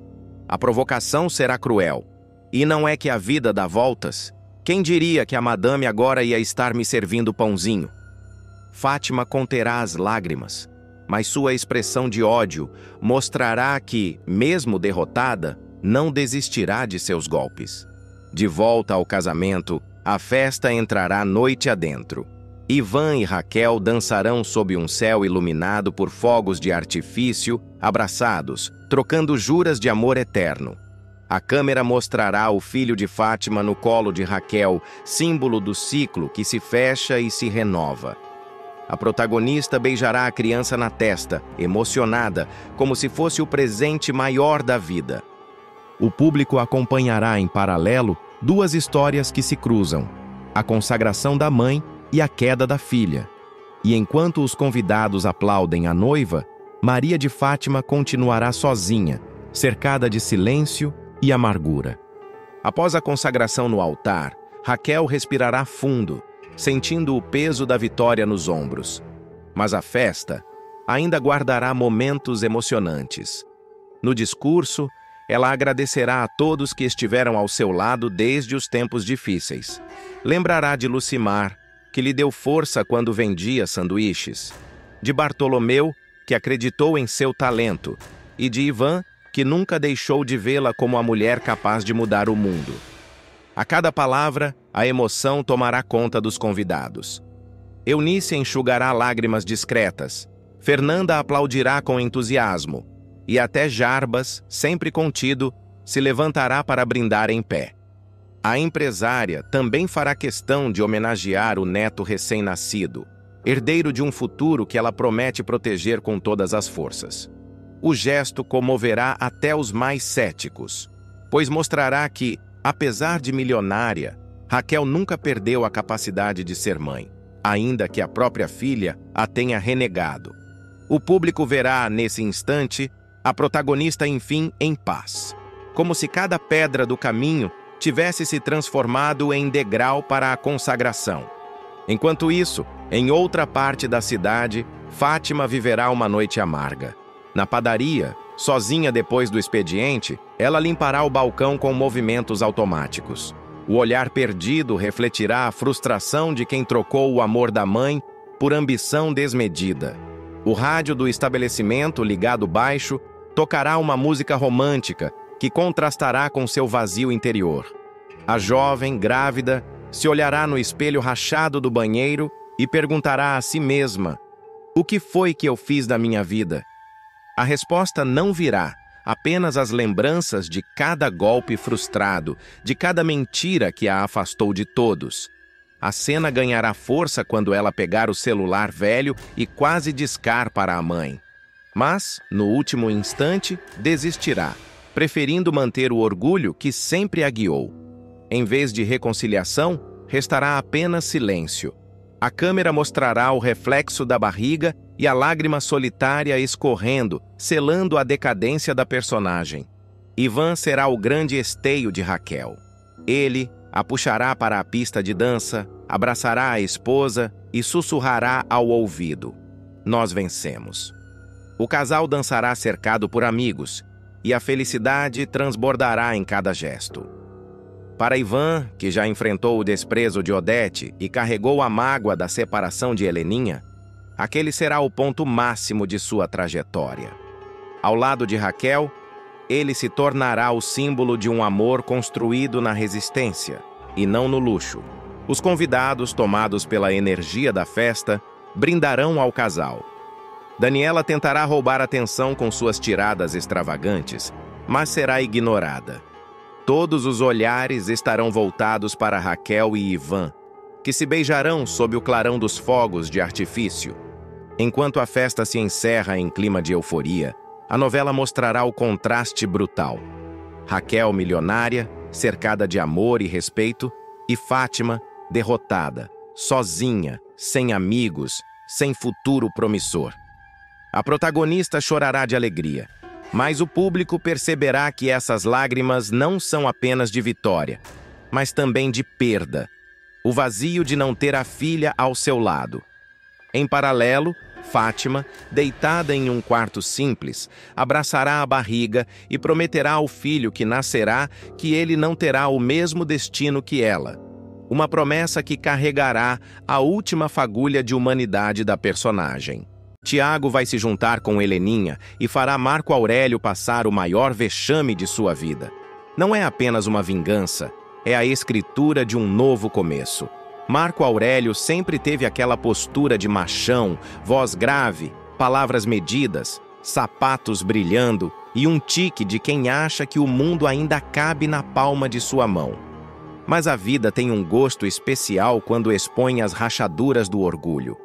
A provocação será cruel. E não é que a vida dá voltas? Quem diria que a madame agora ia estar me servindo pãozinho? Fátima conterá as lágrimas, mas sua expressão de ódio mostrará que, mesmo derrotada, não desistirá de seus golpes. De volta ao casamento, a festa entrará noite adentro. Ivan e Raquel dançarão sob um céu iluminado por fogos de artifício, abraçados, trocando juras de amor eterno. A câmera mostrará o filho de Fátima no colo de Raquel, símbolo do ciclo que se fecha e se renova. A protagonista beijará a criança na testa, emocionada, como se fosse o presente maior da vida. O público acompanhará em paralelo duas histórias que se cruzam: a consagração da mãe e a queda da filha. E enquanto os convidados aplaudem a noiva, Maria de Fátima continuará sozinha, cercada de silêncio e amargura. Após a consagração no altar, Raquel respirará fundo, sentindo o peso da vitória nos ombros. Mas a festa ainda guardará momentos emocionantes. No discurso, ela agradecerá a todos que estiveram ao seu lado desde os tempos difíceis. Lembrará de Lucimar, que lhe deu força quando vendia sanduíches, de Bartolomeu, que acreditou em seu talento, e de Ivan, que nunca deixou de vê-la como a mulher capaz de mudar o mundo. A cada palavra, a emoção tomará conta dos convidados. Eunice enxugará lágrimas discretas, Fernanda aplaudirá com entusiasmo, e até Jarbas, sempre contido, se levantará para brindar em pé. A empresária também fará questão de homenagear o neto recém-nascido, herdeiro de um futuro que ela promete proteger com todas as forças. O gesto comoverá até os mais céticos, pois mostrará que, apesar de milionária, Raquel nunca perdeu a capacidade de ser mãe, ainda que a própria filha a tenha renegado. O público verá, nesse instante, a protagonista, enfim, em paz, como se cada pedra do caminho tivesse se transformado em degrau para a consagração. Enquanto isso, em outra parte da cidade, Fátima viverá uma noite amarga. Na padaria, sozinha depois do expediente, ela limpará o balcão com movimentos automáticos. O olhar perdido refletirá a frustração de quem trocou o amor da mãe por ambição desmedida. O rádio do estabelecimento, ligado baixo, tocará uma música romântica que contrastará com seu vazio interior. A jovem, grávida, se olhará no espelho rachado do banheiro e perguntará a si mesma: o que foi que eu fiz da minha vida? A resposta não virá, apenas as lembranças de cada golpe frustrado, de cada mentira que a afastou de todos. A cena ganhará força quando ela pegar o celular velho e quase discar para a mãe. Mas, no último instante, desistirá, preferindo manter o orgulho que sempre a guiou. Em vez de reconciliação, restará apenas silêncio. A câmera mostrará o reflexo da barriga e a lágrima solitária escorrendo, selando a decadência da personagem. Ivan será o grande esteio de Raquel. Ele a puxará para a pista de dança, abraçará a esposa e sussurrará ao ouvido: "Nós vencemos." O casal dançará cercado por amigos, e a felicidade transbordará em cada gesto. Para Ivan, que já enfrentou o desprezo de Odete e carregou a mágoa da separação de Heleninha, aquele será o ponto máximo de sua trajetória. Ao lado de Raquel, ele se tornará o símbolo de um amor construído na resistência, e não no luxo. Os convidados, tomados pela energia da festa, brindarão ao casal. Daniela tentará roubar atenção com suas tiradas extravagantes, mas será ignorada. Todos os olhares estarão voltados para Raquel e Ivan, que se beijarão sob o clarão dos fogos de artifício. Enquanto a festa se encerra em clima de euforia, a novela mostrará o contraste brutal. Raquel milionária, cercada de amor e respeito, e Fátima derrotada, sozinha, sem amigos, sem futuro promissor. A protagonista chorará de alegria, mas o público perceberá que essas lágrimas não são apenas de vitória, mas também de perda, o vazio de não ter a filha ao seu lado. Em paralelo, Fátima, deitada em um quarto simples, abraçará a barriga e prometerá ao filho que nascerá que ele não terá o mesmo destino que ela. Uma promessa que carregará a última fagulha de humanidade da personagem. Tiago vai se juntar com Heleninha e fará Marco Aurélio passar o maior vexame de sua vida. Não é apenas uma vingança, é a escritura de um novo começo. Marco Aurélio sempre teve aquela postura de machão, voz grave, palavras medidas, sapatos brilhando e um tique de quem acha que o mundo ainda cabe na palma de sua mão. Mas a vida tem um gosto especial quando expõe as rachaduras do orgulho.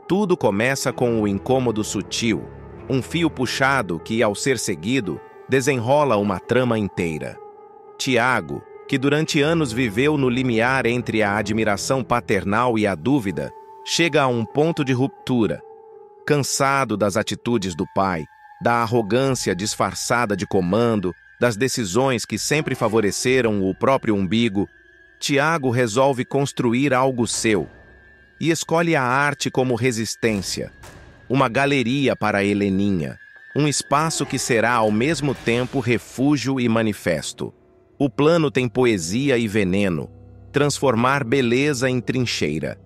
Tudo começa com o incômodo sutil, um fio puxado que, ao ser seguido, desenrola uma trama inteira. Tiago, que durante anos viveu no limiar entre a admiração paternal e a dúvida, chega a um ponto de ruptura. Cansado das atitudes do pai, da arrogância disfarçada de comando, das decisões que sempre favoreceram o próprio umbigo, Tiago resolve construir algo seu e escolhe a arte como resistência, uma galeria para Heleninha, um espaço que será ao mesmo tempo refúgio e manifesto. O plano tem poesia e veneno, transformar beleza em trincheira.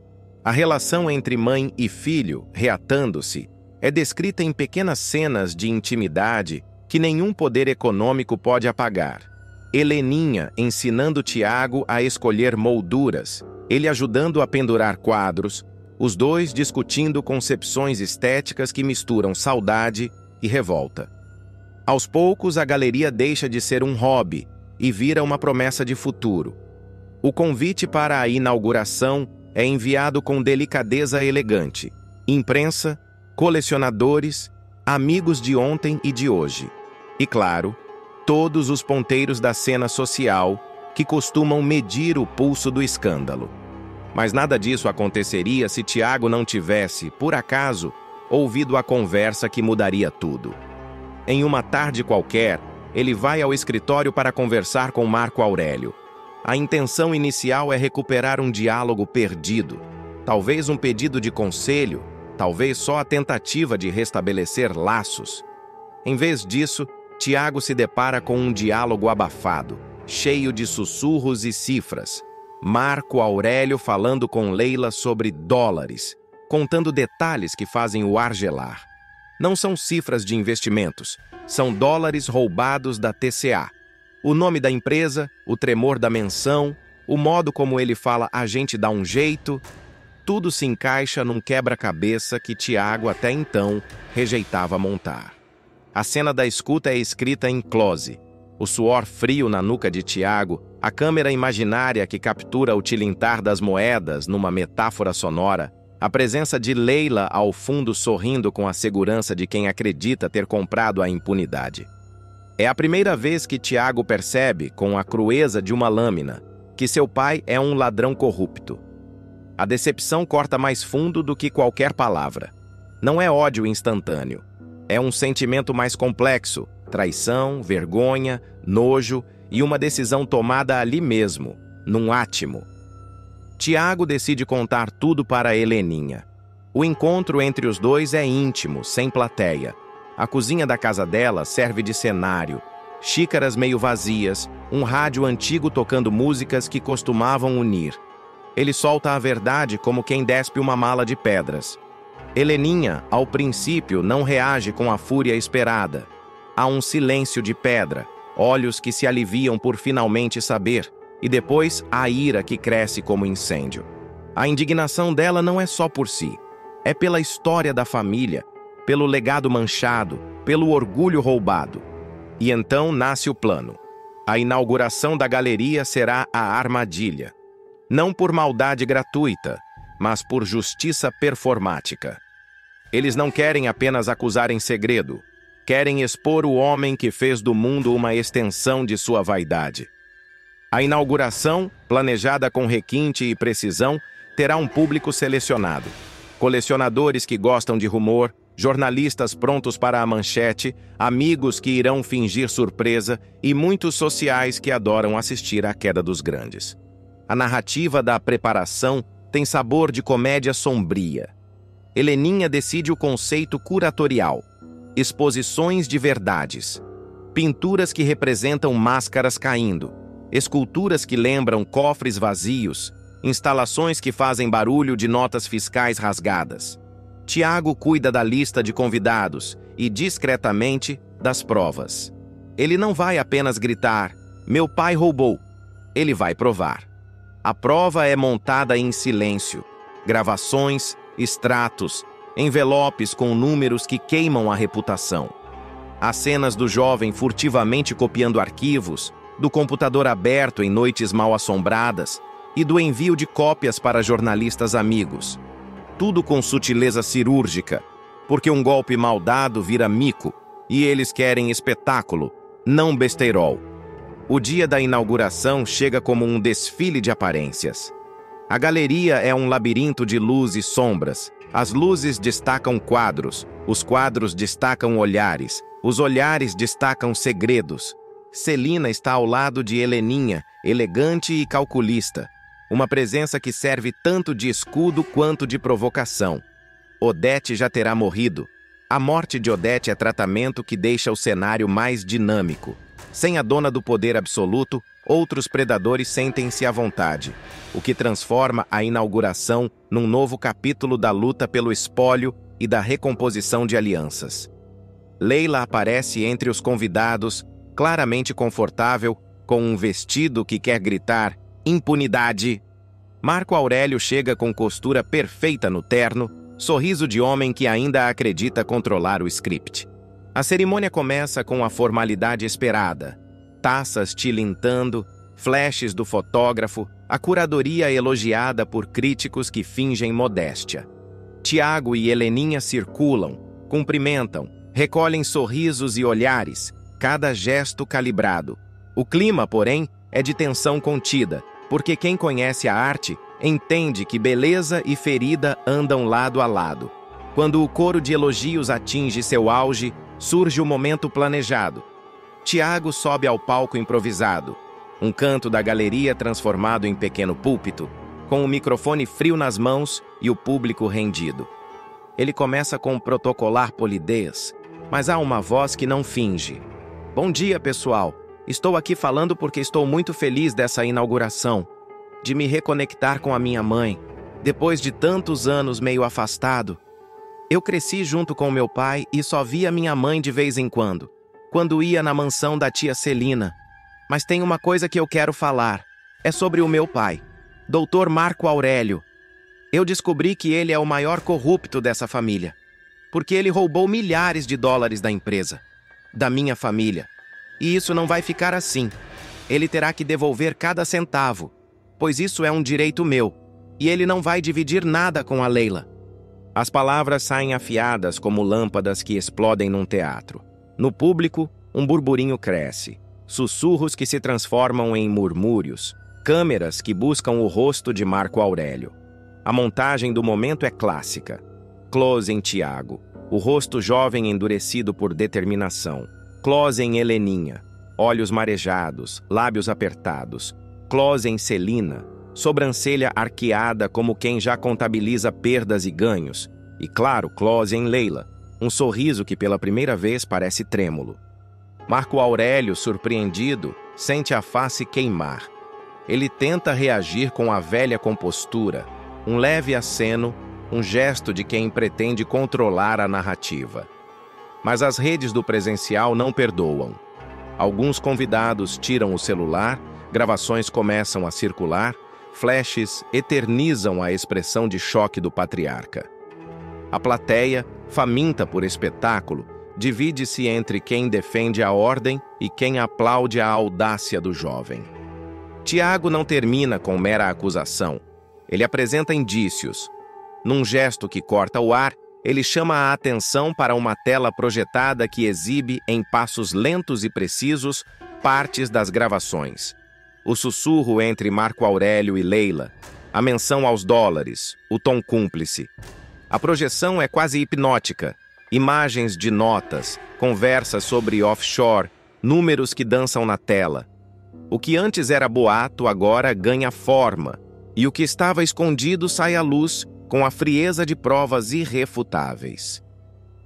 A relação entre mãe e filho, reatando-se, é descrita em pequenas cenas de intimidade que nenhum poder econômico pode apagar. Heleninha ensinando Tiago a escolher molduras, ele ajudando a pendurar quadros, os dois discutindo concepções estéticas que misturam saudade e revolta. Aos poucos, a galeria deixa de ser um hobby e vira uma promessa de futuro. O convite para a inauguração é enviado com delicadeza elegante. Imprensa, colecionadores, amigos de ontem e de hoje. E, claro, todos os ponteiros da cena social que costumam medir o pulso do escândalo. Mas nada disso aconteceria se Tiago não tivesse, por acaso, ouvido a conversa que mudaria tudo. Em uma tarde qualquer, ele vai ao escritório para conversar com Marco Aurélio. A intenção inicial é recuperar um diálogo perdido, talvez um pedido de conselho, talvez só a tentativa de restabelecer laços. Em vez disso, Tiago se depara com um diálogo abafado, cheio de sussurros e cifras. Marco Aurélio falando com Leila sobre dólares, contando detalhes que fazem o ar gelar. Não são cifras de investimentos, são dólares roubados da TCA. O nome da empresa, o tremor da menção, o modo como ele fala "a gente dá um jeito", tudo se encaixa num quebra-cabeça que Tiago até então rejeitava montar. A cena da escuta é escrita em close. O suor frio na nuca de Tiago, a câmera imaginária que captura o tilintar das moedas numa metáfora sonora, a presença de Leila ao fundo sorrindo com a segurança de quem acredita ter comprado a impunidade. É a primeira vez que Tiago percebe, com a crueza de uma lâmina, que seu pai é um ladrão corrupto. A decepção corta mais fundo do que qualquer palavra. Não é ódio instantâneo. É um sentimento mais complexo, traição, vergonha, nojo e uma decisão tomada ali mesmo, num átimo. Tiago decide contar tudo para Heleninha. O encontro entre os dois é íntimo, sem plateia. A cozinha da casa dela serve de cenário. Xícaras meio vazias, um rádio antigo tocando músicas que costumavam unir. Ele solta a verdade como quem despe uma mala de pedras. Heleninha, ao princípio, não reage com a fúria esperada. Há um silêncio de pedra, olhos que se aliviam por finalmente saber, e depois a ira que cresce como incêndio. A indignação dela não é só por si, é pela história da família, pelo legado manchado, pelo orgulho roubado. E então nasce o plano. A inauguração da galeria será a armadilha. Não por maldade gratuita, mas por justiça performática. Eles não querem apenas acusar em segredo, querem expor o homem que fez do mundo uma extensão de sua vaidade. A inauguração, planejada com requinte e precisão, terá um público selecionado. Colecionadores que gostam de rumor, jornalistas prontos para a manchete, amigos que irão fingir surpresa e muitos sociais que adoram assistir à queda dos grandes. A narrativa da preparação tem sabor de comédia sombria. Heleninha decide o conceito curatorial. Exposições de verdades. Pinturas que representam máscaras caindo. Esculturas que lembram cofres vazios. Instalações que fazem barulho de notas fiscais rasgadas. Tiago cuida da lista de convidados e, discretamente, das provas. Ele não vai apenas gritar, "Meu pai roubou". Ele vai provar. A prova é montada em silêncio. Gravações, extratos, envelopes com números que queimam a reputação. Há cenas do jovem furtivamente copiando arquivos, do computador aberto em noites mal assombradas e do envio de cópias para jornalistas amigos. Tudo com sutileza cirúrgica, porque um golpe mal dado vira mico e eles querem espetáculo, não besteirol. O dia da inauguração chega como um desfile de aparências. A galeria é um labirinto de luz e sombras. As luzes destacam quadros, os quadros destacam olhares, os olhares destacam segredos. Celina está ao lado de Heleninha, elegante e calculista. Uma presença que serve tanto de escudo quanto de provocação. Odete já terá morrido. A morte de Odete é tratamento que deixa o cenário mais dinâmico. Sem a dona do poder absoluto, outros predadores sentem-se à vontade, o que transforma a inauguração num novo capítulo da luta pelo espólio e da recomposição de alianças. Leila aparece entre os convidados, claramente confortável, com um vestido que quer gritar impunidade. Marco Aurélio chega com costura perfeita no terno, sorriso de homem que ainda acredita controlar o script. A cerimônia começa com a formalidade esperada. Taças tilintando, flashes do fotógrafo, a curadoria elogiada por críticos que fingem modéstia. Tiago e Heleninha circulam, cumprimentam, recolhem sorrisos e olhares, cada gesto calibrado. O clima, porém, é de tensão contida, porque quem conhece a arte entende que beleza e ferida andam lado a lado. Quando o coro de elogios atinge seu auge, surge o momento planejado. Tiago sobe ao palco improvisado, um canto da galeria transformado em pequeno púlpito, com o microfone frio nas mãos e o público rendido. Ele começa com protocolar polidez, mas há uma voz que não finge. "Bom dia, pessoal. Estou aqui falando porque estou muito feliz dessa inauguração, de me reconectar com a minha mãe, depois de tantos anos meio afastado. Eu cresci junto com meu pai e só via minha mãe de vez em quando ia na mansão da tia Celina. Mas tem uma coisa que eu quero falar. É sobre o meu pai, Dr. Marco Aurélio. Eu descobri que ele é o maior corrupto dessa família, porque ele roubou milhares de dólares da empresa. da minha família. E isso não vai ficar assim. Ele terá que devolver cada centavo, pois isso é um direito meu, e ele não vai dividir nada com a Leila. As palavras saem afiadas como lâmpadas que explodem num teatro. No público, um burburinho cresce, sussurros que se transformam em murmúrios, câmeras que buscam o rosto de Marco Aurélio. A montagem do momento é clássica. Close em Tiago, o rosto jovem endurecido por determinação. Close em Heleninha, olhos marejados, lábios apertados. Close em Celina, sobrancelha arqueada como quem já contabiliza perdas e ganhos. E claro, close em Leila, um sorriso que pela primeira vez parece trêmulo. Marco Aurélio, surpreendido, sente a face queimar. Ele tenta reagir com a velha compostura, um leve aceno, um gesto de quem pretende controlar a narrativa. Mas as redes do presencial não perdoam. Alguns convidados tiram o celular, gravações começam a circular, flashes eternizam a expressão de choque do patriarca. A plateia, faminta por espetáculo, divide-se entre quem defende a ordem e quem aplaude a audácia do jovem. Tiago não termina com mera acusação. Ele apresenta indícios. Num gesto que corta o ar, ele chama a atenção para uma tela projetada que exibe, em passos lentos e precisos, partes das gravações. O sussurro entre Marco Aurélio e Leila, a menção aos dólares, o tom cúmplice. A projeção é quase hipnótica. Imagens de notas, conversas sobre offshore, números que dançam na tela. O que antes era boato agora ganha forma, e o que estava escondido sai à luz com a frieza de provas irrefutáveis.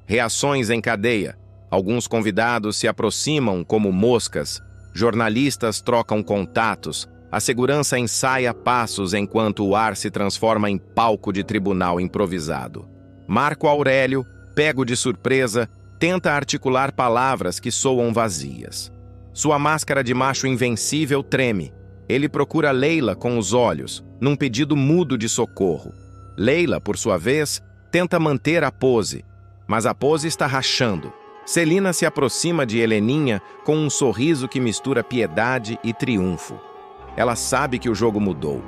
Reações em cadeia. Alguns convidados se aproximam como moscas, jornalistas trocam contatos, a segurança ensaia passos enquanto o ar se transforma em palco de tribunal improvisado. Marco Aurélio, pego de surpresa, tenta articular palavras que soam vazias. Sua máscara de macho invencível treme. Ele procura Leila com os olhos, num pedido mudo de socorro. Leila, por sua vez, tenta manter a pose, mas a pose está rachando. Celina se aproxima de Heleninha com um sorriso que mistura piedade e triunfo. Ela sabe que o jogo mudou.